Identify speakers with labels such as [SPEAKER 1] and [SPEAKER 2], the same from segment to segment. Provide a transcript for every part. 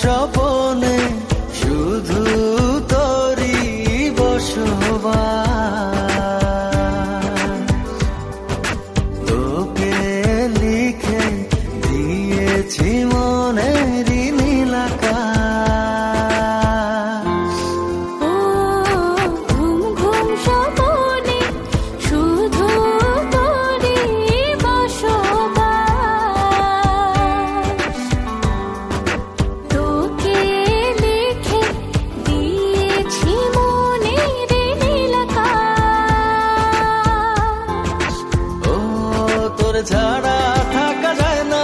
[SPEAKER 1] স্বপনে শুধু তোরই বসবাস। তোকে লিখে দিয়েছি মনেরই নীল আকাশ।
[SPEAKER 2] ও ঘুম ঘুম স্বপনে শুধু তোরই বসবাস। তোকে লিখে দিয়েছি মনের নীল আকাশ।
[SPEAKER 1] ও তোর ছাড়া থাকা যায় না,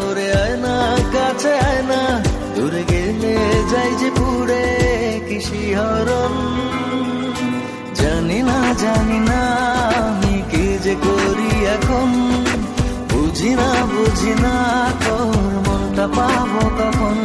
[SPEAKER 1] ওরে আয় না কাছে আয় না, দূরে গেলে যাই যে পুড়ে কি শিহরণ। জানি না আমি কি যে করি এখন, বুঝি না তোর মনটা পাবো কখন।